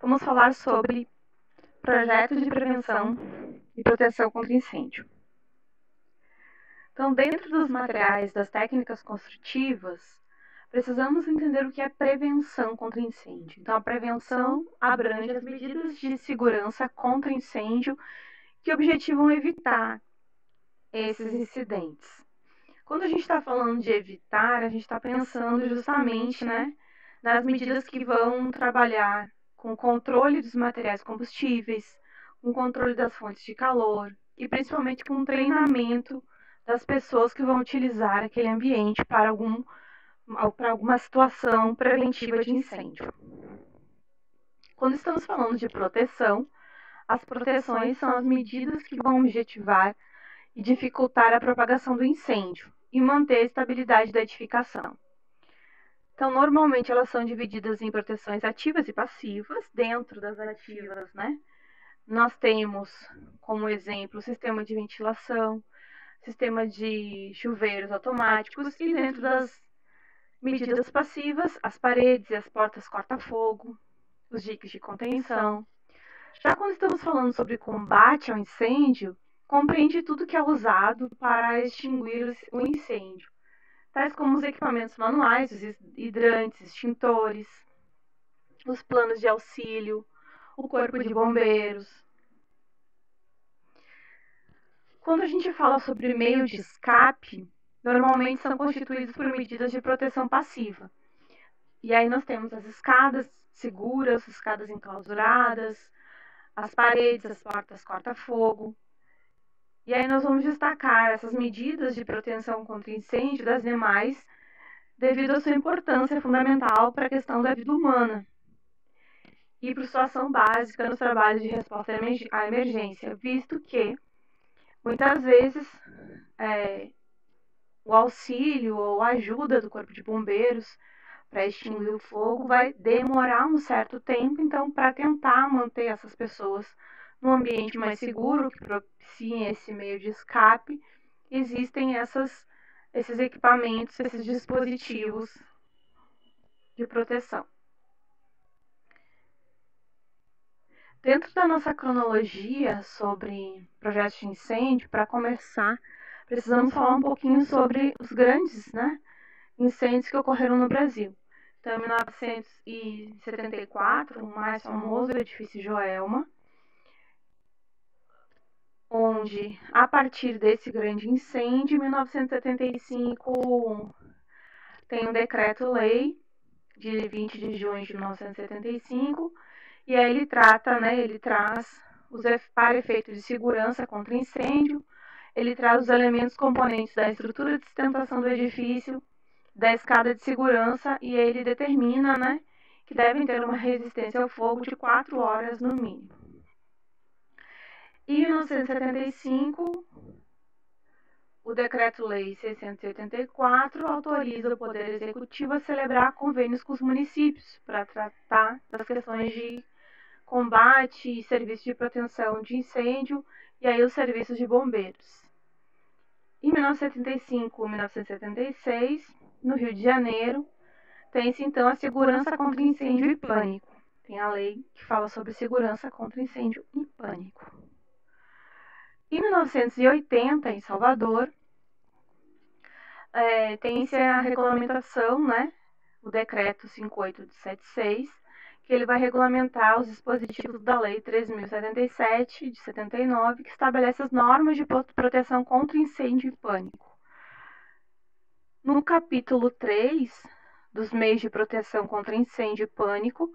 vamos falar sobre projetos de prevenção e proteção contra incêndio. Então, dentro dos materiais das técnicas construtivas, precisamos entender o que é prevenção contra incêndio. Então, a prevenção abrange as medidas de segurança contra incêndio que objetivam evitar esses incidentes. Quando a gente está falando de evitar, a gente está pensando justamente, nas medidas que vão trabalhar com o controle dos materiais combustíveis, com o controle das fontes de calor e principalmente com o treinamento das pessoas que vão utilizar aquele ambiente para alguma situação preventiva de incêndio. Quando estamos falando de proteção, as proteções são as medidas que vão objetivar e dificultar a propagação do incêndio e manter a estabilidade da edificação. Então, normalmente elas são divididas em proteções ativas e passivas. Dentro das ativas, nós temos como exemplo o sistema de ventilação, sistema de chuveiros automáticos e dentro das medidas passivas, as paredes e as portas corta-fogo, os diques de contenção. Já quando estamos falando sobre combate ao incêndio, compreende tudo que é usado para extinguir o incêndio, tais como os equipamentos manuais, os hidrantes, extintores, os planos de auxílio, o corpo de bombeiros. Quando a gente fala sobre meio de escape, normalmente são constituídos por medidas de proteção passiva. E aí nós temos as escadas seguras, as escadas enclausuradas, as paredes, as portas corta-fogo. E aí nós vamos destacar essas medidas de proteção contra incêndio das demais, devido à sua importância fundamental para a questão da vida humana e para sua ação básica nos trabalhos de resposta à emergência, visto que muitas vezes o auxílio ou a ajuda do corpo de bombeiros para extinguir o fogo vai demorar um certo tempo. Então, para tentar manter essas pessoas num ambiente mais seguro, que propiciem esse meio de escape, existem esses equipamentos, esses dispositivos de proteção. Dentro da nossa cronologia sobre projetos de incêndio, para começar, precisamos falar um pouquinho sobre os grandes incêndios que ocorreram no Brasil. Então, em 1974, o mais famoso é o edifício Joelma, onde, a partir desse grande incêndio, em 1975, tem um decreto-lei de 20 de junho de 1975, e aí ele traz para efeito de segurança contra incêndio, ele traz os elementos componentes da estrutura de sustentação do edifício, da escada de segurança, e ele determina, que devem ter uma resistência ao fogo de 4 horas no mínimo. Em 1975, o Decreto-Lei 684 autoriza o Poder Executivo a celebrar convênios com os municípios para tratar das questões de combate e serviços de proteção de incêndio e aí os serviços de bombeiros. Em 1975 e 1976, no Rio de Janeiro, tem-se então a segurança contra incêndio e pânico. Tem a lei que fala sobre segurança contra incêndio e pânico. Em 1980, em Salvador, tem-se a regulamentação, o decreto 5876, que ele vai regulamentar os dispositivos da Lei 3.077, de 79, que estabelece as normas de proteção contra incêndio e pânico. No capítulo 3 dos meios de proteção contra incêndio e pânico,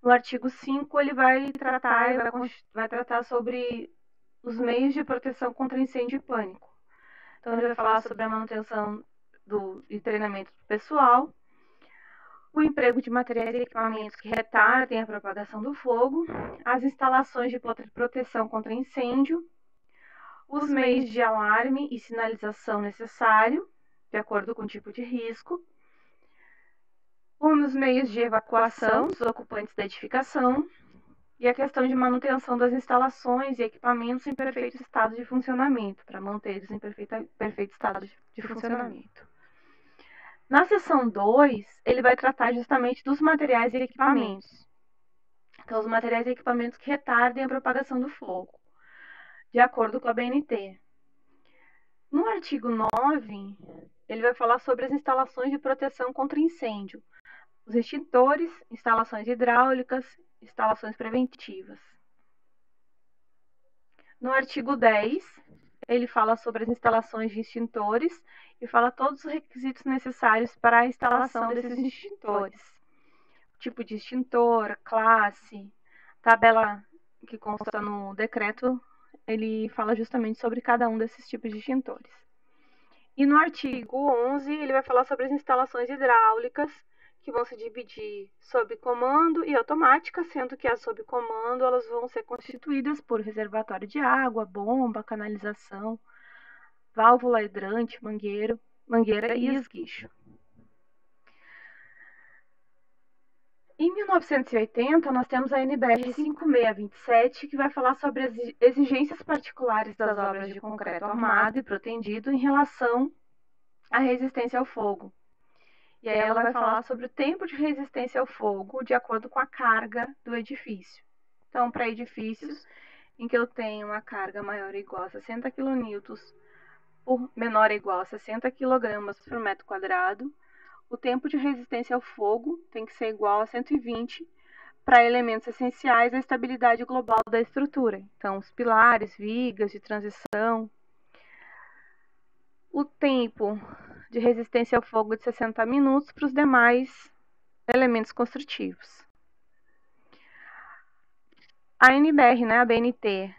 no artigo 5, ele vai tratar sobre os meios de proteção contra incêndio e pânico. Então, ele vai falar sobre a manutenção e treinamento do pessoal, o emprego de materiais e equipamentos que retardem a propagação do fogo, as instalações de proteção contra incêndio, os meios de alarme e sinalização necessário, de acordo com o tipo de risco, os meios de evacuação dos ocupantes da edificação e a questão de manutenção das instalações e equipamentos em perfeito estado de funcionamento, para mantê-los em perfeito estado de funcionamento. Na seção 2, ele vai tratar justamente dos materiais e equipamentos. Então, os materiais e equipamentos que retardem a propagação do fogo, de acordo com a BNT. No artigo 9, ele vai falar sobre as instalações de proteção contra incêndio, os extintores, instalações hidráulicas, instalações preventivas. No artigo 10, ele fala sobre as instalações de extintores e fala todos os requisitos necessários para a instalação desses extintores. Tipo de extintor, classe, tabela que consta no decreto, ele fala justamente sobre cada um desses tipos de extintores. E no artigo 11, ele vai falar sobre as instalações hidráulicas, que vão se dividir sob comando e automática, sendo que as sob comando elas vão ser constituídas por reservatório de água, bomba, canalização, válvula hidrante, mangueira e esguicho. Em 1980, nós temos a NBR 5627, que vai falar sobre as exigências particulares das obras de concreto armado e protendido em relação à resistência ao fogo. E aí ela vai falar sobre o tempo de resistência ao fogo de acordo com a carga do edifício. Então, para edifícios em que eu tenho uma carga maior ou igual a 60 kN por menor ou igual a 60 kg por metro quadrado, o tempo de resistência ao fogo tem que ser igual a 120 para elementos essenciais à estabilidade global da estrutura. Então, os pilares, vigas de transição. O tempo de resistência ao fogo de 60 minutos para os demais elementos construtivos. A NBR, a BNT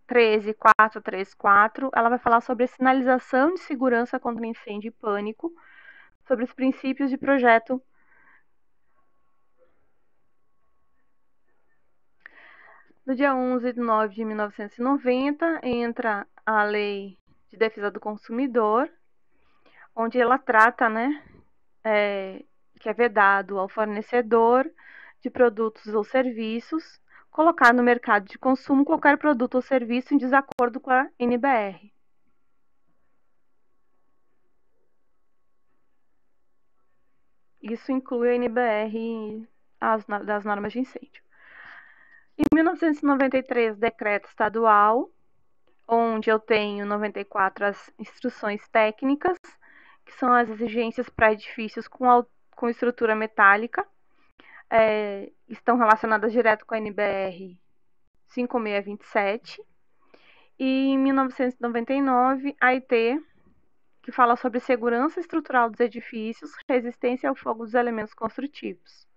13434, ela vai falar sobre a sinalização de segurança contra incêndio e pânico, sobre os princípios de projeto. No dia 11 de 9 de 1990, entra a Lei de Defesa do Consumidor, onde ela trata, que é vedado ao fornecedor de produtos ou serviços colocar no mercado de consumo qualquer produto ou serviço em desacordo com a NBR. Isso inclui a NBR das normas de incêndio. Em 1993, decreto estadual, onde eu tenho 94 as instruções técnicas, que são as exigências para edifícios com estrutura metálica, estão relacionadas direto com a NBR 5627. E em 1999, a IT, que fala sobre segurança estrutural dos edifícios, resistência ao fogo dos elementos construtivos.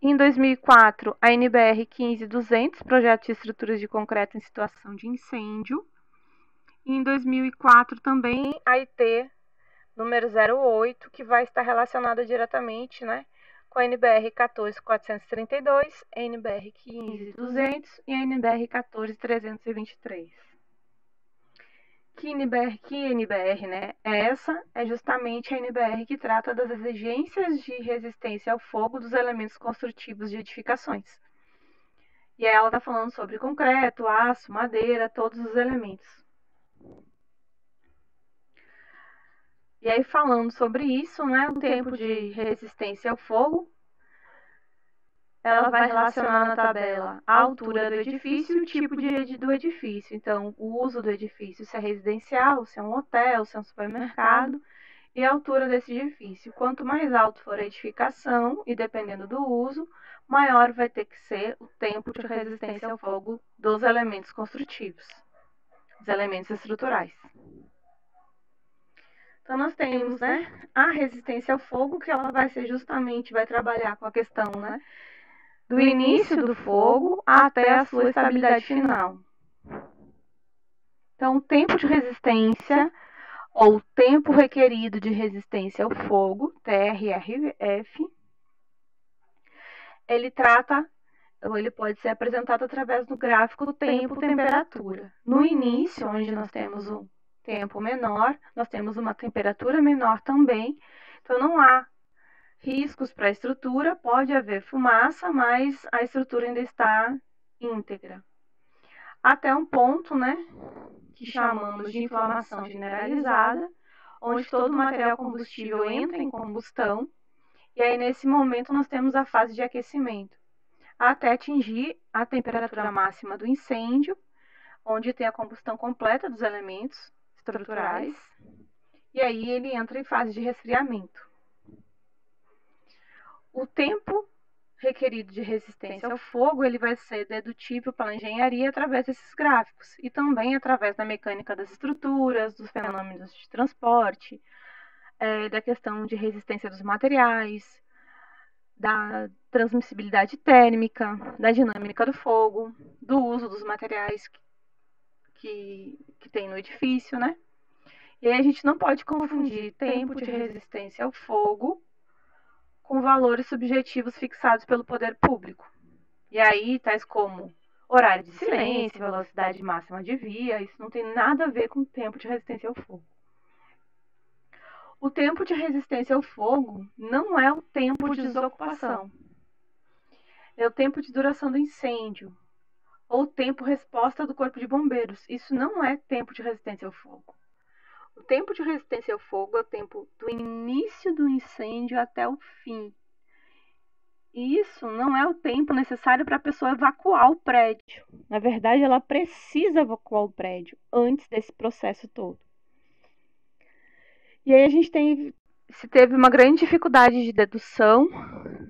Em 2004, a NBR 15200, projeto de estruturas de concreto em situação de incêndio. E em 2004 também a IT número 08, que vai estar relacionada diretamente, com a NBR 14432, a NBR 15200 e a NBR 14323. Que NBR, Essa é justamente a NBR que trata das exigências de resistência ao fogo dos elementos construtivos de edificações. E aí ela está falando sobre concreto, aço, madeira, todos os elementos. E aí falando sobre isso, o tempo de resistência ao fogo, ela vai relacionar na tabela a altura do edifício e o tipo do edifício. Então, o uso do edifício, se é residencial, se é um hotel, se é um supermercado, e a altura desse edifício. Quanto mais alto for a edificação, e dependendo do uso, maior vai ter que ser o tempo de resistência ao fogo dos elementos construtivos, dos elementos estruturais. Então, nós temos, a resistência ao fogo, que ela vai trabalhar com a questão, do início do fogo até a sua estabilidade final. Então, o tempo de resistência, ou tempo requerido de resistência ao fogo, TRRF, ele pode ser apresentado através do gráfico do tempo-temperatura. No início, onde nós temos um tempo menor, nós temos uma temperatura menor também, então não há riscos para a estrutura, pode haver fumaça, mas a estrutura ainda está íntegra. Até um ponto, que chamamos de inflamação generalizada, onde todo o material combustível entra em combustão E aí, nesse momento, nós temos a fase de aquecimento, até atingir a temperatura máxima do incêndio, onde tem a combustão completa dos elementos estruturais, e aí ele entra em fase de resfriamento. O tempo requerido de resistência ao fogo, ele vai ser dedutível pela engenharia através desses gráficos, e também através da mecânica das estruturas, dos fenômenos de transporte, da questão de resistência dos materiais, da transmissibilidade térmica, da dinâmica do fogo, do uso dos materiais que tem no edifício, né? E aí a gente não pode confundir tempo de resistência ao fogo com valores subjetivos fixados pelo poder público. E aí, tais como horário de silêncio, velocidade máxima de via, isso não tem nada a ver com o tempo de resistência ao fogo. O tempo de resistência ao fogo não é o tempo de desocupação. É o tempo de duração do incêndio, ou tempo resposta do corpo de bombeiros. Isso não é tempo de resistência ao fogo. O tempo de resistência ao fogo é o tempo do início do incêndio até o fim. E isso não é o tempo necessário para a pessoa evacuar o prédio. Na verdade, ela precisa evacuar o prédio antes desse processo todo. E aí a gente teve uma grande dificuldade de dedução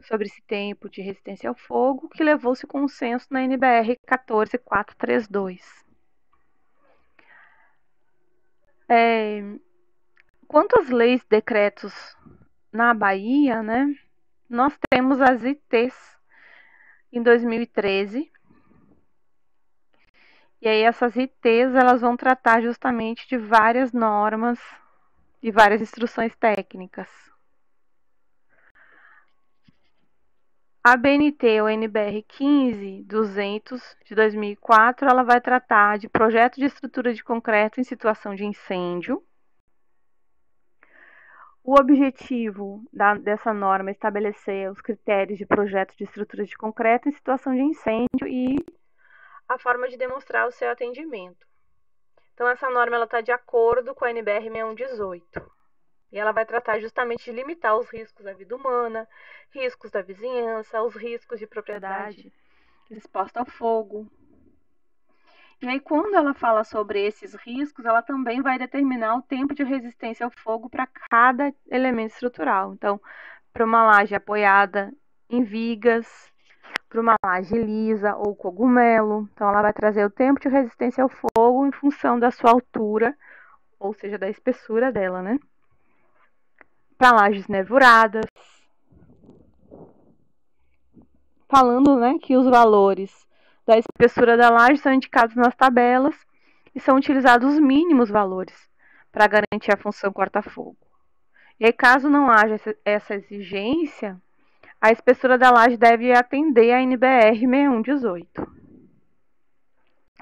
sobre esse tempo de resistência ao fogo, que levou-se consenso na NBR 14432. Quanto às leis e decretos na Bahia, né, nós temos as ITs em 2013. E aí essas ITs, elas vão tratar justamente de várias normas e várias instruções técnicas. A BNT, ou NBR 15200 de 2004, ela vai tratar de projeto de estrutura de concreto em situação de incêndio. O objetivo dessa norma é estabelecer os critérios de projeto de estrutura de concreto em situação de incêndio e a forma de demonstrar o seu atendimento. Então, essa norma está de acordo com a NBR 6118. E ela vai tratar justamente de limitar os riscos à vida humana, riscos da vizinhança, os riscos de propriedade exposta ao fogo. E aí, quando ela fala sobre esses riscos, ela também vai determinar o tempo de resistência ao fogo para cada elemento estrutural. Então, para uma laje apoiada em vigas, para uma laje lisa ou cogumelo. Então, ela vai trazer o tempo de resistência ao fogo em função da sua altura, ou seja, da espessura dela, né? Para lajes nervuradas. Falando, né, que os valores da espessura da laje são indicados nas tabelas e são utilizados os mínimos valores para garantir a função corta-fogo. E aí, caso não haja essa exigência, a espessura da laje deve atender a NBR 6118.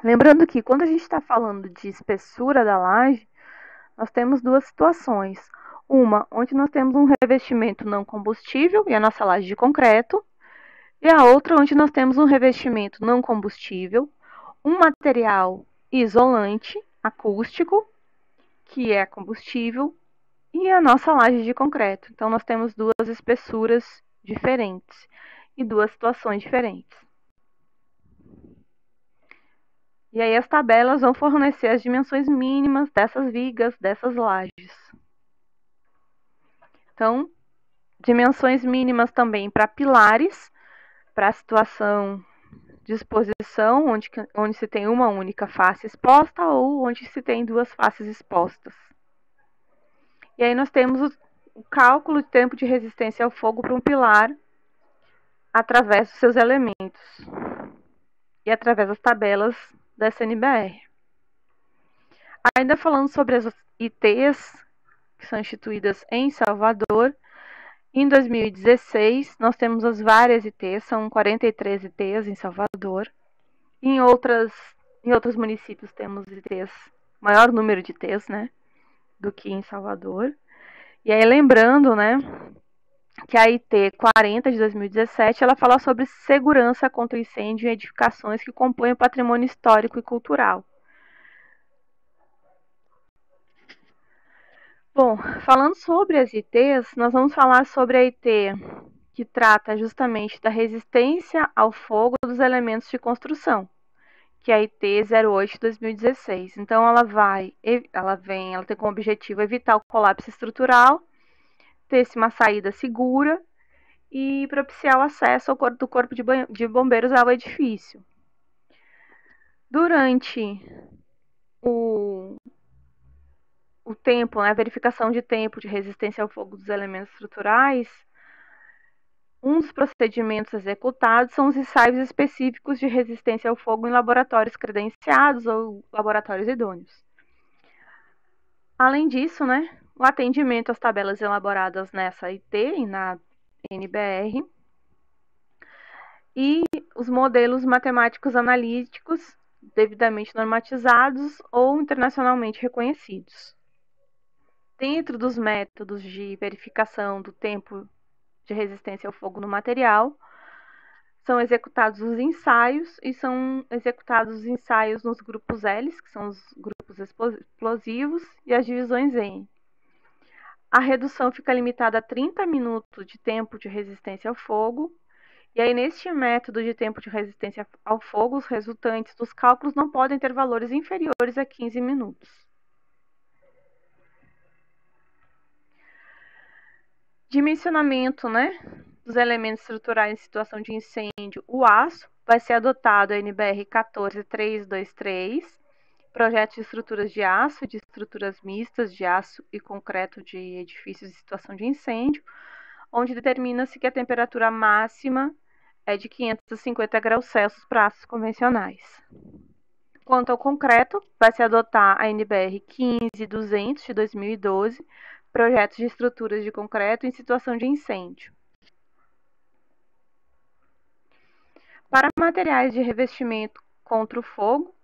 Lembrando que quando a gente está falando de espessura da laje, nós temos duas situações. Uma, onde nós temos um revestimento não combustível, e a nossa laje de concreto, e a outra, onde nós temos um revestimento não combustível, um material isolante, acústico, que é combustível, e a nossa laje de concreto. Então, nós temos duas espessuras diferentes e duas situações diferentes. E aí as tabelas vão fornecer as dimensões mínimas dessas vigas, dessas lajes. Então, dimensões mínimas também para pilares, para a situação de exposição, onde se tem uma única face exposta ou onde se tem duas faces expostas. E aí nós temos o cálculo de tempo de resistência ao fogo para um pilar através dos seus elementos e através das tabelas da SNBR. Ainda falando sobre as ITs que são instituídas em Salvador, em 2016 nós temos as várias ITs, são 43 ITs em Salvador. Em outros municípios temos ITs, maior número de ITs, né, do que em Salvador. E aí lembrando, né, que a IT 40 de 2017, ela fala sobre segurança contra incêndio em edificações que compõem o patrimônio histórico e cultural. Bom, falando sobre as ITs, nós vamos falar sobre a IT que trata justamente da resistência ao fogo dos elementos de construção, que é a IT 08/2016. Então ela tem como objetivo evitar o colapso estrutural, ter uma saída segura e propiciar o acesso do corpo de bombeiros ao edifício. Durante o tempo, a verificação de tempo de resistência ao fogo dos elementos estruturais, um dos procedimentos executados são os ensaios específicos de resistência ao fogo em laboratórios credenciados ou laboratórios idôneos. Além disso, o atendimento às tabelas elaboradas nessa IT e na NBR e os modelos matemáticos analíticos devidamente normatizados ou internacionalmente reconhecidos. Dentro dos métodos de verificação do tempo de resistência ao fogo no material, são executados os ensaios e são executados os ensaios nos grupos L, que são os grupos explosivos, e as divisões N. A redução fica limitada a 30 minutos de tempo de resistência ao fogo, e aí neste método de tempo de resistência ao fogo, os resultantes dos cálculos não podem ter valores inferiores a 15 minutos. Dimensionamento, dos elementos estruturais em situação de incêndio, o aço vai ser adotado a NBR 14323, projeto de estruturas de aço e de estruturas mistas de aço e concreto de edifícios em situação de incêndio, onde determina-se que a temperatura máxima é de 550 graus Celsius para aços convencionais. Quanto ao concreto, vai se adotar a NBR 15200 de 2012, projetos de estruturas de concreto em situação de incêndio. Para materiais de revestimento contra o fogo,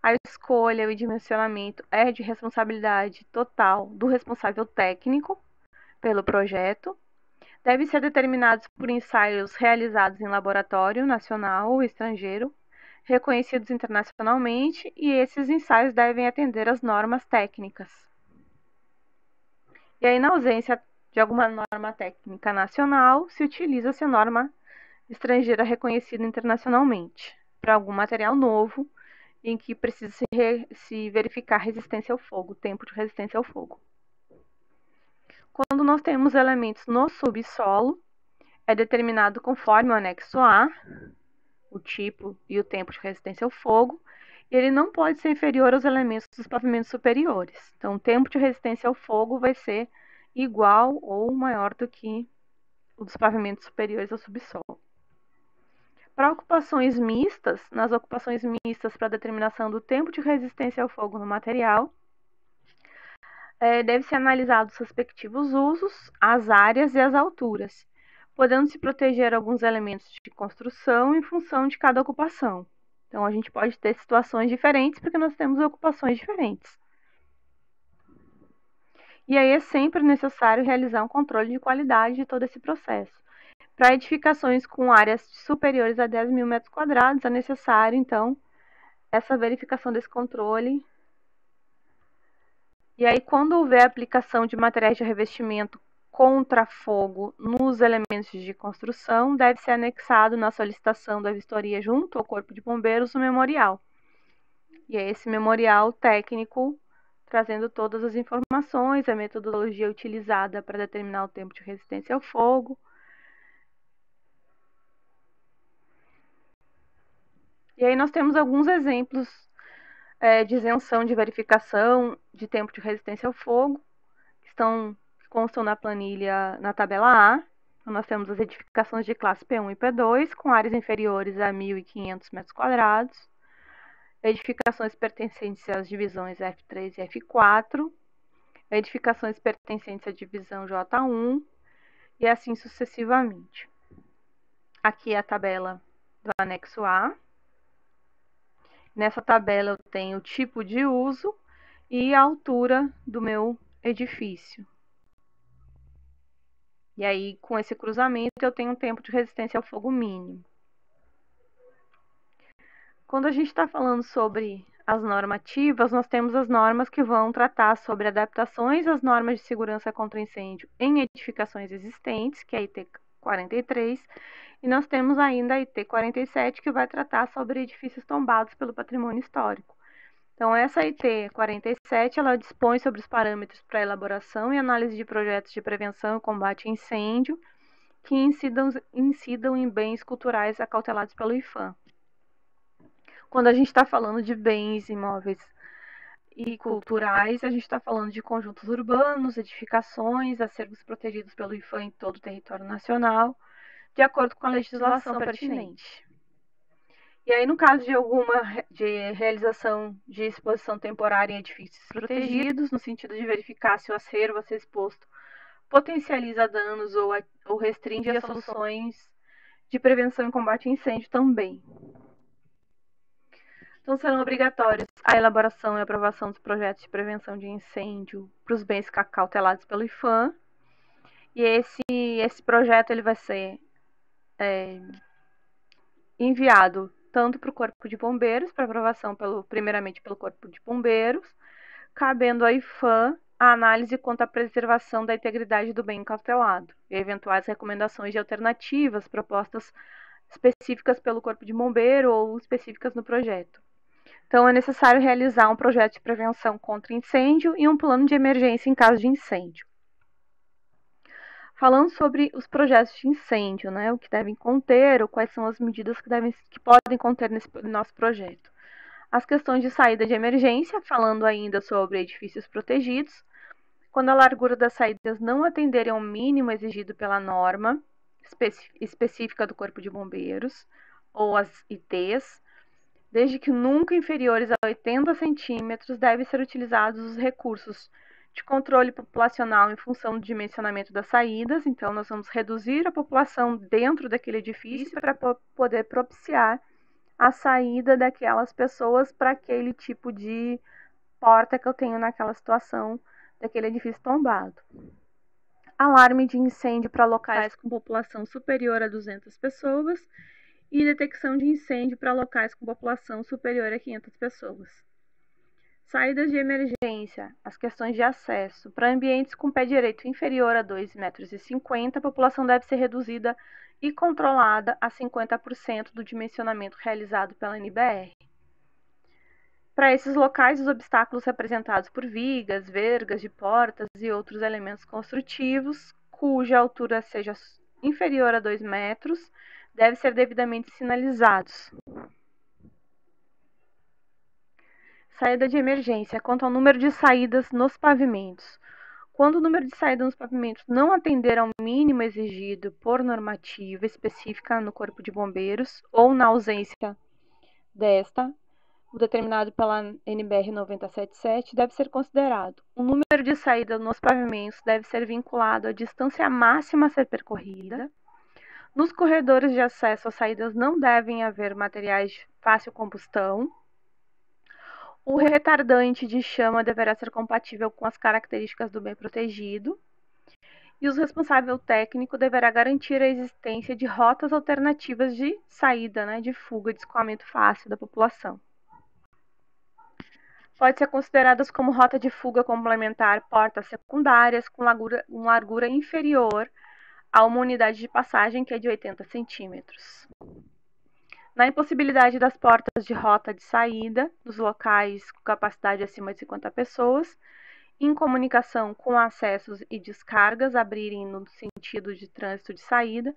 a escolha e o dimensionamento é de responsabilidade total do responsável técnico pelo projeto. Devem ser determinados por ensaios realizados em laboratório nacional ou estrangeiro, reconhecidos internacionalmente, e esses ensaios devem atender às normas técnicas. E aí, na ausência de alguma norma técnica nacional, se utiliza-se a norma estrangeira reconhecida internacionalmente, para algum material novo em que precisa se verificar resistência ao fogo, tempo de resistência ao fogo. Quando nós temos elementos no subsolo, é determinado conforme o anexo A, o tipo e o tempo de resistência ao fogo, e ele não pode ser inferior aos elementos dos pavimentos superiores. Então, o tempo de resistência ao fogo vai ser igual ou maior do que o dos pavimentos superiores ao subsolo. Para ocupações mistas, nas ocupações mistas para determinação do tempo de resistência ao fogo no material, deve ser analisado os respectivos usos, as áreas e as alturas, podendo se proteger alguns elementos de construção em função de cada ocupação. Então, a gente pode ter situações diferentes porque nós temos ocupações diferentes. E aí é sempre necessário realizar um controle de qualidade de todo esse processo. Para edificações com áreas superiores a 10 mil metros quadrados, é necessário, então, essa verificação desse controle. E aí, quando houver aplicação de materiais de revestimento contra fogo nos elementos de construção, deve ser anexado na solicitação da vistoria junto ao Corpo de Bombeiros o memorial. E é esse memorial técnico trazendo todas as informações, a metodologia utilizada para determinar o tempo de resistência ao fogo. E aí nós temos alguns exemplos de isenção de verificação de tempo de resistência ao fogo, que constam na planilha, na tabela A. Então, nós temos as edificações de classe P1 e P2, com áreas inferiores a 1.500 metros quadrados, edificações pertencentes às divisões F3 e F4, edificações pertencentes à divisão J1, e assim sucessivamente. Aqui é a tabela do anexo A. Nessa tabela eu tenho o tipo de uso e a altura do meu edifício. E aí, com esse cruzamento, eu tenho um tempo de resistência ao fogo mínimo. Quando a gente está falando sobre as normativas, nós temos as normas que vão tratar sobre adaptações às normas de segurança contra incêndio em edificações existentes, que é a IT 43, e nós temos ainda a IT 47, que vai tratar sobre edifícios tombados pelo patrimônio histórico. Então, essa IT 47, ela dispõe sobre os parâmetros para elaboração e análise de projetos de prevenção e combate a incêndio que incidam em bens culturais acautelados pelo IPHAN. Quando a gente está falando de bens imóveis e culturais, a gente está falando de conjuntos urbanos, edificações, acervos protegidos pelo IPHAN em todo o território nacional, de acordo com a legislação pertinente. E aí, no caso de realização de exposição temporária em edifícios protegidos, no sentido de verificar se o acervo a ser exposto potencializa danos ou restringe as soluções de prevenção e combate a incêndio também. Então, serão obrigatórios a elaboração e aprovação dos projetos de prevenção de incêndio para os bens cautelados pelo IPHAN. E esse projeto ele vai ser enviado tanto para o Corpo de Bombeiros, para aprovação primeiramente pelo Corpo de Bombeiros, cabendo ao IPHAN a análise quanto à preservação da integridade do bem cautelado e eventuais recomendações de alternativas propostas específicas pelo Corpo de Bombeiro ou específicas no projeto. Então, é necessário realizar um projeto de prevenção contra incêndio e um plano de emergência em caso de incêndio. Falando sobre os projetos de incêndio, né, o que devem conter, ou quais são as medidas que podem conter nesse nosso projeto. As questões de saída de emergência, falando ainda sobre edifícios protegidos, quando a largura das saídas não atenderem ao mínimo exigido pela norma específica do Corpo de Bombeiros, ou as ITs, desde que nunca inferiores a 80 centímetros, devem ser utilizados os recursos de controle populacional em função do dimensionamento das saídas. Então, nós vamos reduzir a população dentro daquele edifício para poder propiciar a saída daquelas pessoas para aquele tipo de porta que eu tenho naquela situação daquele edifício tombado. Alarme de incêndio para locais com população superior a 200 pessoas e detecção de incêndio para locais com população superior a 500 pessoas. Saídas de emergência, as questões de acesso. Para ambientes com pé direito inferior a 2,50 metros, a população deve ser reduzida e controlada a 50% do dimensionamento realizado pela NBR. Para esses locais, os obstáculos representados por vigas, vergas de portas e outros elementos construtivos, cuja altura seja inferior a 2 metros, devem ser devidamente sinalizados. Saída de emergência. Quanto ao número de saídas nos pavimentos. Quando o número de saídas nos pavimentos não atender ao mínimo exigido por normativa específica no Corpo de Bombeiros ou na ausência desta, o determinado pela NBR 9077, deve ser considerado. O número de saídas nos pavimentos deve ser vinculado à distância máxima a ser percorrida. Nos corredores de acesso às saídas não devem haver materiais de fácil combustão. O retardante de chama deverá ser compatível com as características do bem protegido. E o responsável técnico deverá garantir a existência de rotas alternativas de saída, de fuga, de escoamento fácil da população. Pode ser consideradas como rota de fuga complementar portas secundárias com largura inferior a uma unidade de passagem, que é de 80 centímetros. Na impossibilidade das portas de rota de saída, nos locais com capacidade acima de 50 pessoas, em comunicação com acessos e descargas abrirem no sentido de trânsito de saída,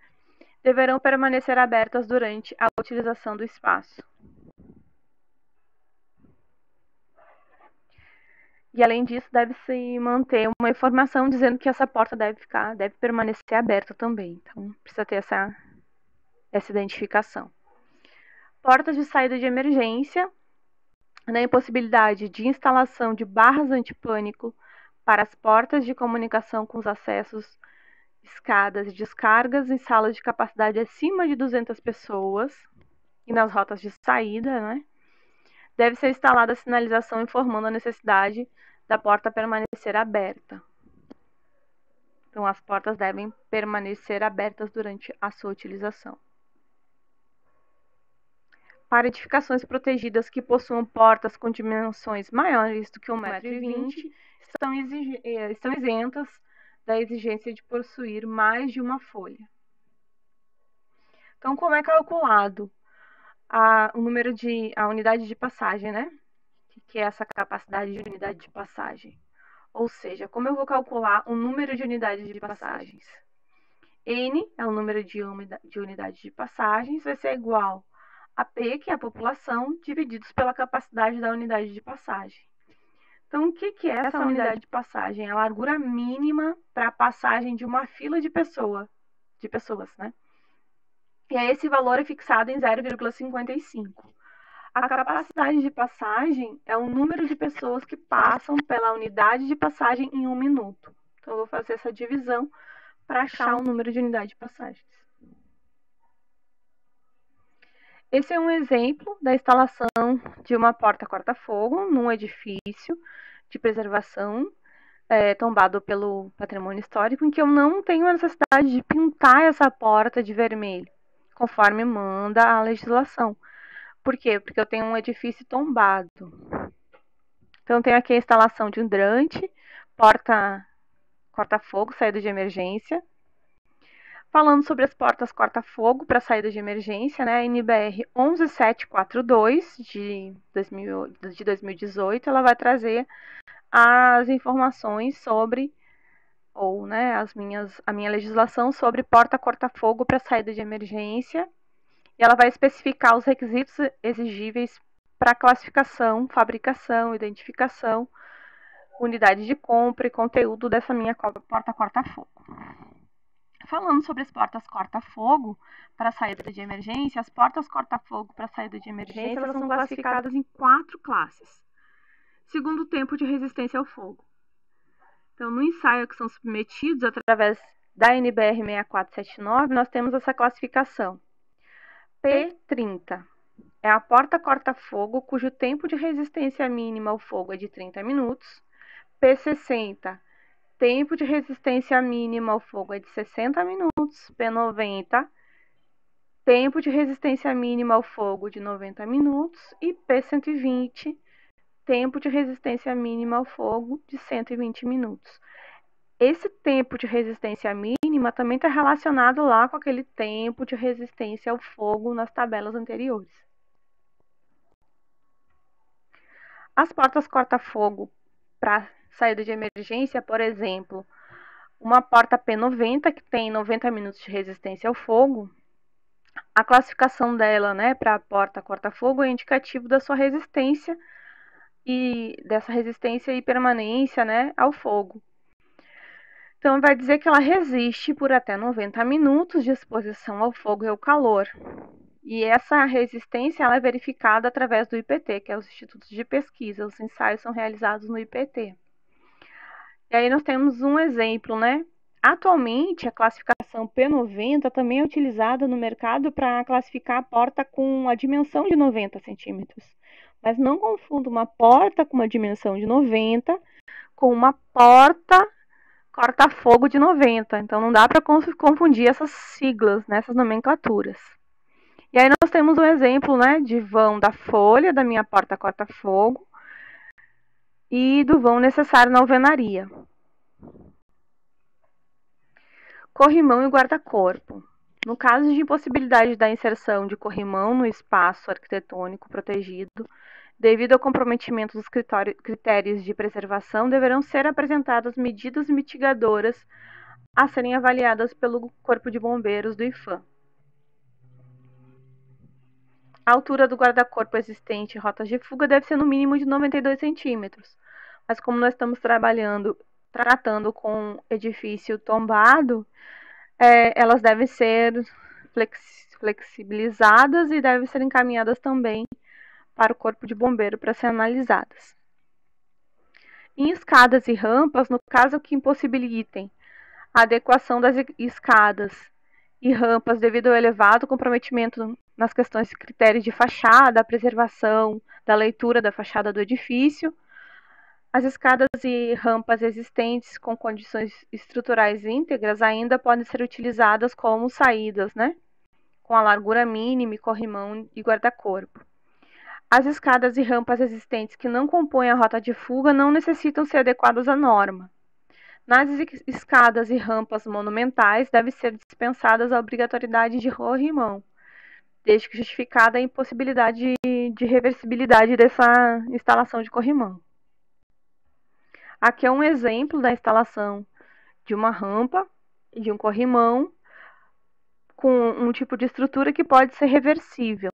deverão permanecer abertas durante a utilização do espaço. E, além disso, deve-se manter uma informação dizendo que essa porta deve permanecer aberta também. Então, precisa ter essa identificação. Portas de saída de emergência. Na impossibilidade de instalação de barras antipânico para as portas de comunicação com os acessos, escadas e descargas em salas de capacidade acima de 200 pessoas e nas rotas de saída, deve ser instalada a sinalização informando a necessidade da porta permanecer aberta. Então, as portas devem permanecer abertas durante a sua utilização. para edificações protegidas que possuam portas com dimensões maiores do que 1,20 m estão isentas da exigência de possuir mais de uma folha. Então, como é calculado a unidade de passagem, né? Que é essa capacidade de unidade de passagem? Ou seja, como eu vou calcular o número de unidades de passagens? N é o número de unidades de passagens, vai ser igual a P, que é a população, divididos pela capacidade da unidade de passagem. Então, o que é essa unidade de passagem? É a largura mínima para a passagem de uma fila de pessoas, né? E aí esse valor é fixado em 0,55. A capacidade de passagem é o número de pessoas que passam pela unidade de passagem em 1 minuto. Então, eu vou fazer essa divisão para achar o número de unidade de passagens. Esse é um exemplo da instalação de uma porta corta-fogo num edifício de preservação tombado pelo patrimônio histórico, em que eu não tenho a necessidade de pintar essa porta de vermelho, conforme manda a legislação. Por quê? Porque eu tenho um edifício tombado. Então, eu tenho aqui a instalação de um hidrante, porta corta-fogo, saída de emergência. Falando sobre as portas corta-fogo para saída de emergência, né, a NBR 11742 de 2018, ela vai trazer as informações sobre, ou né, a minha legislação sobre porta corta-fogo para saída de emergência, e ela vai especificar os requisitos exigíveis para classificação, fabricação, identificação, unidade de compra e conteúdo dessa minha porta corta-fogo. Falando sobre as portas corta-fogo para saída de emergência, as portas corta-fogo para saída de emergência elas são classificadas em 4 classes, segundo o tempo de resistência ao fogo. Então, no ensaio que são submetidos através da NBR 6479, nós temos essa classificação. P30 é a porta corta-fogo cujo tempo de resistência mínima ao fogo é de 30 minutos. P60, tempo de resistência mínima ao fogo é de 60 minutos. P90, tempo de resistência mínima ao fogo de 90 minutos. E P120, tempo de resistência mínima ao fogo de 120 minutos. Esse tempo de resistência mínima também está relacionado lá com aquele tempo de resistência ao fogo nas tabelas anteriores. As portas corta-fogo para saída de emergência, por exemplo, uma porta P90 que tem 90 minutos de resistência ao fogo, a classificação dela, né, para a porta corta-fogo é indicativo da sua resistência e dessa resistência e permanência, né, ao fogo. Então, vai dizer que ela resiste por até 90 minutos de exposição ao fogo e ao calor. E essa resistência ela é verificada através do IPT, que é os institutos de pesquisa. Os ensaios são realizados no IPT. E aí nós temos um exemplo, né? Atualmente, a classificação P90 também é utilizada no mercado para classificar a porta com a dimensão de 90 centímetros. Mas não confunda uma porta com uma dimensão de 90 com uma porta corta-fogo de 90. Então, não dá para confundir essas siglas, né, essas nomenclaturas. E aí nós temos um exemplo, né, de vão da folha da minha porta corta-fogo e do vão necessário na alvenaria. Corrimão e guarda-corpo. No caso de impossibilidade da inserção de corrimão no espaço arquitetônico protegido, devido ao comprometimento dos critérios de preservação, deverão ser apresentadas medidas mitigadoras a serem avaliadas pelo Corpo de Bombeiros do IPHAN. A altura do guarda-corpo existente em rotas de fuga deve ser no mínimo de 92 centímetros. Mas como nós estamos tratando com edifício tombado, elas devem ser flexibilizadas e devem ser encaminhadas também para o Corpo de Bombeiro para serem analisadas. Em escadas e rampas, no caso que impossibilitem a adequação das escadas e rampas devido ao elevado comprometimento nas questões de critérios de fachada, a preservação da leitura da fachada do edifício, as escadas e rampas existentes com condições estruturais íntegras ainda podem ser utilizadas como saídas, né, com a largura mínima, corrimão e guarda-corpo. As escadas e rampas existentes que não compõem a rota de fuga não necessitam ser adequadas à norma. Nas escadas e rampas monumentais, deve ser dispensadas a obrigatoriedade de corrimão, desde que justificada a impossibilidade de reversibilidade dessa instalação de corrimão. Aqui é um exemplo da instalação de uma rampa e de um corrimão com um tipo de estrutura que pode ser reversível,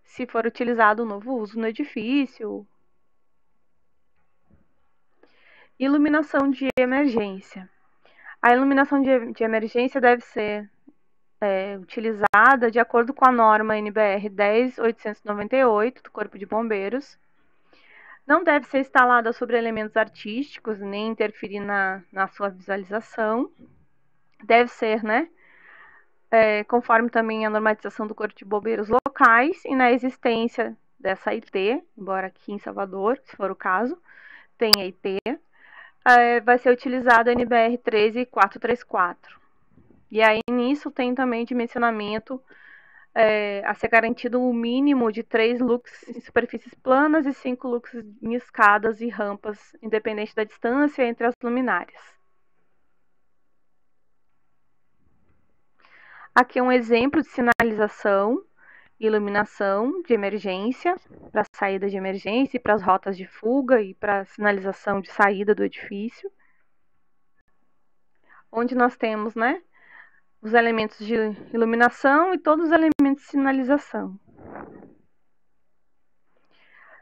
se for utilizado um novo uso no edifício. Iluminação de emergência. A iluminação de emergência deve ser utilizada de acordo com a norma NBR 10.898 do Corpo de Bombeiros. Não deve ser instalada sobre elementos artísticos, nem interferir na sua visualização. Deve ser, conforme também a normatização do Corpo de Bombeiros locais e na existência dessa IP, embora aqui em Salvador, se for o caso, tenha IP, vai ser utilizado a NBR 13434. E aí nisso tem também dimensionamento a ser garantido um mínimo de 3 lux em superfícies planas e 5 lux em escadas e rampas, independente da distância entre as luminárias. Aqui é um exemplo de sinalização e iluminação de emergência, para saída de emergência e para as rotas de fuga e para sinalização de saída do edifício. Onde nós temos, os elementos de iluminação e todos os elementos de sinalização.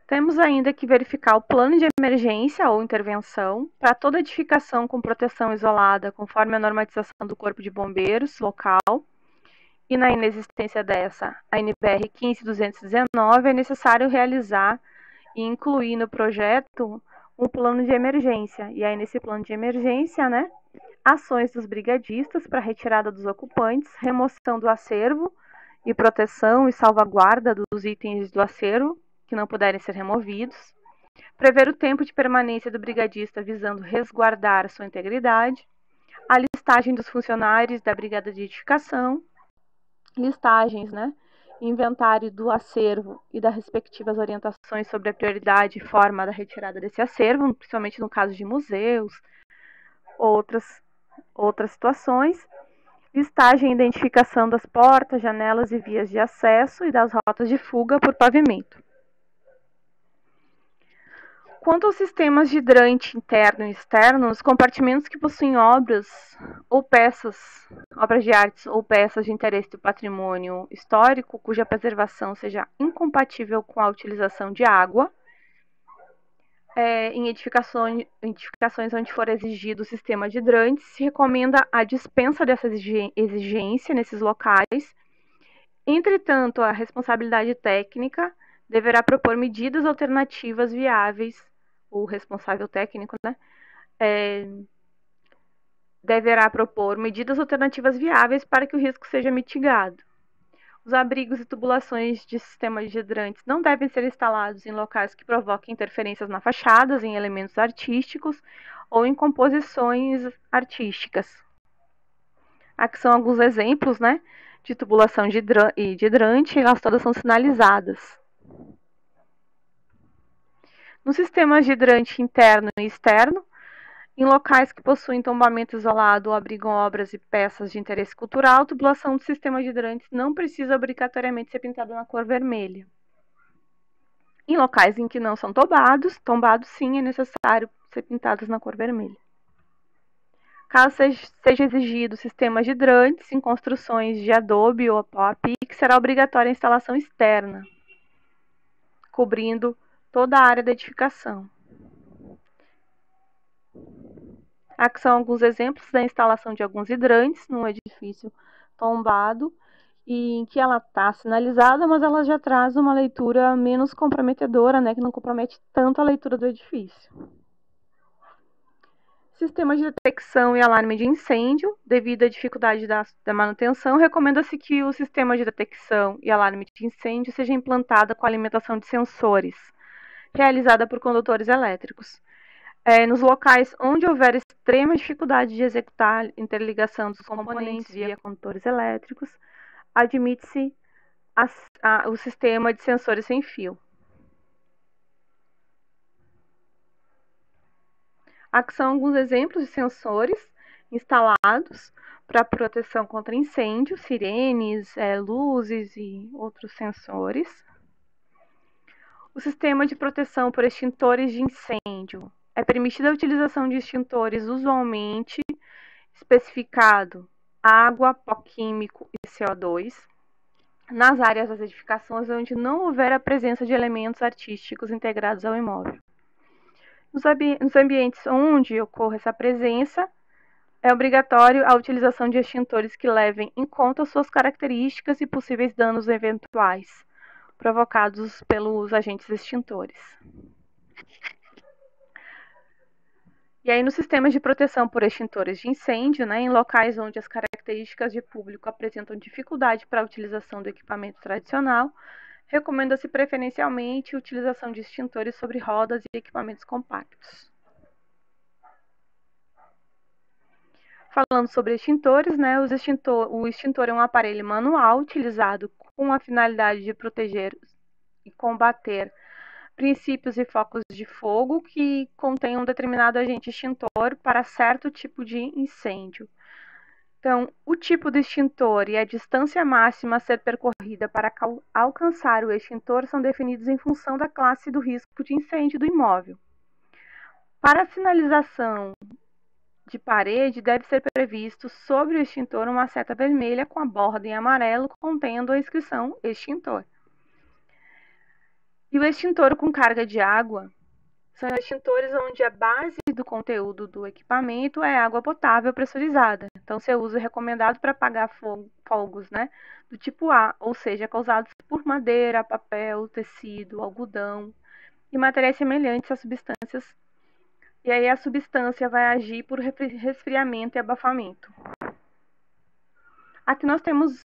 Temos ainda que verificar o plano de emergência ou intervenção para toda edificação com proteção isolada, conforme a normatização do Corpo de Bombeiros local. E na inexistência dessa, a NBR 15.219, é necessário realizar e incluir no projeto um plano de emergência. E aí nesse plano de emergência, ações dos brigadistas para retirada dos ocupantes, remoção do acervo e proteção e salvaguarda dos itens do acervo que não puderem ser removidos, prever o tempo de permanência do brigadista visando resguardar sua integridade, a listagem dos funcionários da brigada de edificação, listagens, inventário do acervo e das respectivas orientações sobre a prioridade e forma da retirada desse acervo, principalmente no caso de museus, outras situações, listagem e identificação das portas, janelas e vias de acesso e das rotas de fuga por pavimento. Quanto aos sistemas de hidrante interno e externo, os compartimentos que possuem obras de arte ou peças de interesse do patrimônio histórico, cuja preservação seja incompatível com a utilização de água, em edificações onde for exigido o sistema de hidrantes, se recomenda a dispensa dessa exigência nesses locais. Entretanto, a responsabilidade técnica deverá propor medidas alternativas viáveis, o responsável técnico, deverá propor medidas alternativas viáveis para que o risco seja mitigado. Os abrigos e tubulações de sistemas de hidrantes não devem ser instalados em locais que provoquem interferências na fachadas, em elementos artísticos ou em composições artísticas. Aqui são alguns exemplos, de tubulação de hidrante, e elas todas são sinalizadas. Nos sistemas de hidrante interno e externo, em locais que possuem tombamento isolado ou abrigam obras e peças de interesse cultural, a tubulação do sistema de hidrantes não precisa obrigatoriamente ser pintada na cor vermelha. Em locais em que não são tombados sim é necessário ser pintados na cor vermelha. Caso seja exigido sistemas de hidrantes em construções de adobe ou pau a pique, será obrigatória a instalação externa, cobrindo toda a área da edificação. Aqui são alguns exemplos da instalação de alguns hidrantes num edifício tombado, e em que ela está sinalizada, mas ela já traz uma leitura menos comprometedora, que não compromete tanto a leitura do edifício. Sistema de detecção e alarme de incêndio. Devido à dificuldade da manutenção, recomenda-se que o sistema de detecção e alarme de incêndio seja implantado com alimentação de sensores, realizada por condutores elétricos. Nos locais onde houver extrema dificuldade de executar interligação dos componentes via condutores elétricos, admite-se o sistema de sensores sem fio. Aqui são alguns exemplos de sensores instalados para proteção contra incêndio, sirenes, luzes e outros sensores. O sistema de proteção por extintores de incêndio. É permitida a utilização de extintores usualmente especificado água, pó químico e CO2 nas áreas das edificações onde não houver a presença de elementos artísticos integrados ao imóvel. Nos ambientes onde ocorra essa presença, é obrigatório a utilização de extintores que levem em conta suas características e possíveis danos eventuais provocados pelos agentes extintores. E aí, nos sistemas de proteção por extintores de incêndio, em locais onde as características de público apresentam dificuldade para a utilização do equipamento tradicional, recomenda-se preferencialmente a utilização de extintores sobre rodas e equipamentos compactos. Falando sobre extintores, o extintor é um aparelho manual utilizado com a finalidade de proteger e combater princípios e focos de fogo que contêm um determinado agente extintor para certo tipo de incêndio. Então, o tipo de extintor e a distância máxima a ser percorrida para alcançar o extintor são definidos em função da classe do risco de incêndio do imóvel. Para a sinalização de parede, deve ser previsto sobre o extintor uma seta vermelha com a borda em amarelo contendo a inscrição extintor. E o extintor com carga de água são extintores onde a base do conteúdo do equipamento é água potável pressurizada. Então, seu uso é recomendado para apagar fogos do tipo A, ou seja, causados por madeira, papel, tecido, algodão e materiais semelhantes a substâncias. E aí a substância vai agir por resfriamento e abafamento. Aqui nós temos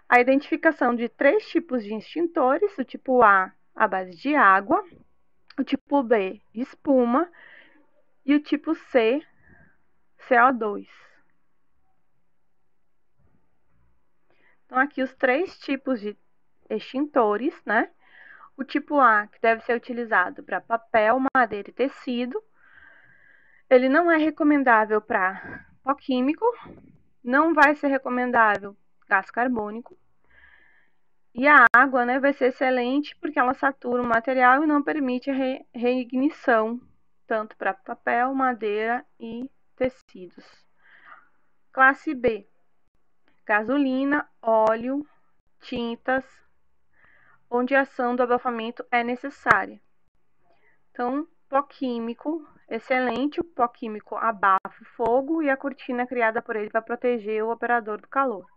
a identificação de 3 tipos de extintores, o tipo A, à base de água, o tipo B, espuma, e o tipo C, CO2. Então, aqui os 3 tipos de extintores, O tipo A, que deve ser utilizado para papel, madeira e tecido. Ele não é recomendável para pó químico, não vai ser recomendável gás carbônico. E a água vai ser excelente porque ela satura o material e não permite a reignição, tanto para papel, madeira e tecidos. Classe B, gasolina, óleo, tintas, onde a ação do abafamento é necessária. Então, pó químico, excelente, o pó químico abafa o fogo e a cortina criada por ele vai proteger o operador do calor.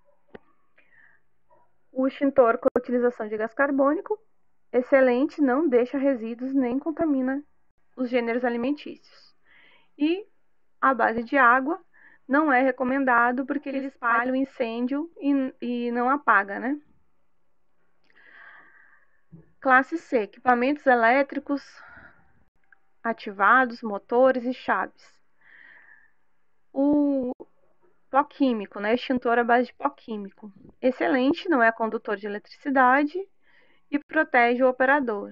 O extintor com a utilização de gás carbônico, excelente, não deixa resíduos nem contamina os gêneros alimentícios. E a base de água não é recomendado porque ele espalha o incêndio e não apaga, Classe C, equipamentos elétricos ativados, motores e chaves. O pó químico, extintor à base de pó químico. Excelente, não é condutor de eletricidade e protege o operador.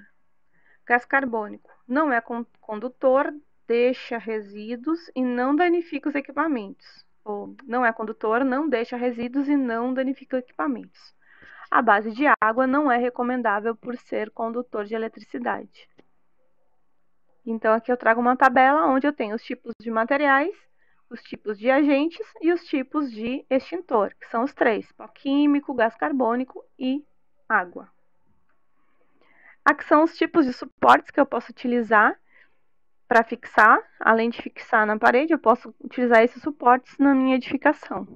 Gás carbônico, não é condutor, deixa resíduos e não danifica os equipamentos. Ou não é condutor, não deixa resíduos e não danifica equipamentos. A base de água não é recomendável por ser condutor de eletricidade. Então, aqui eu trago uma tabela onde eu tenho os tipos de materiais, os tipos de agentes e os tipos de extintor, que são os 3, pó químico, gás carbônico e água. Aqui são os tipos de suportes que eu posso utilizar para fixar. Além de fixar na parede, eu posso utilizar esses suportes na minha edificação.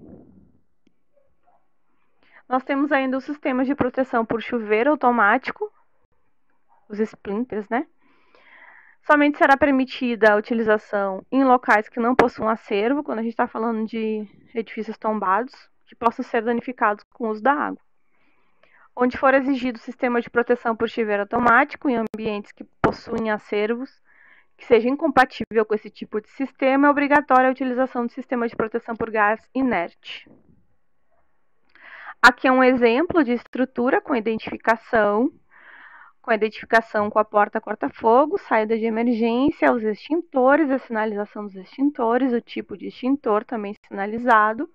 Nós temos ainda os sistemas de proteção por chuveiro automático, os splinters, Somente será permitida a utilização em locais que não possuam acervo, quando a gente está falando de edifícios tombados, que possam ser danificados com o uso da água. Onde for exigido o sistema de proteção por chuveiro automático, em ambientes que possuem acervos, que seja incompatível com esse tipo de sistema, é obrigatória a utilização do sistema de proteção por gás inerte. Aqui é um exemplo de estrutura com identificação com a porta corta-fogo, saída de emergência, os extintores, a sinalização dos extintores, o tipo de extintor também sinalizado,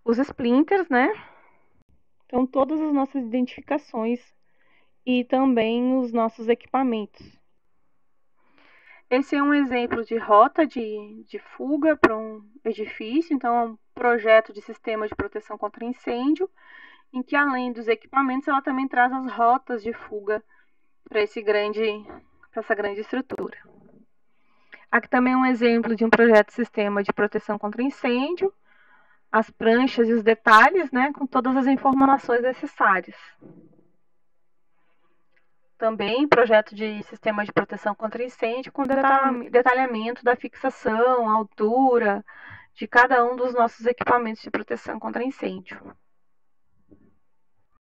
os splinters, né? Então, todas as nossas identificações e também os nossos equipamentos. Esse é um exemplo de rota de fuga para um edifício, então é um projeto de sistema de proteção contra incêndio, em que além dos equipamentos, ela também traz as rotas de fuga para essa grande estrutura. Aqui também é um exemplo de um projeto de sistema de proteção contra incêndio, as pranchas e os detalhes, né, com todas as informações necessárias. Também projeto de sistema de proteção contra incêndio com detalhamento da fixação, altura de cada um dos nossos equipamentos de proteção contra incêndio.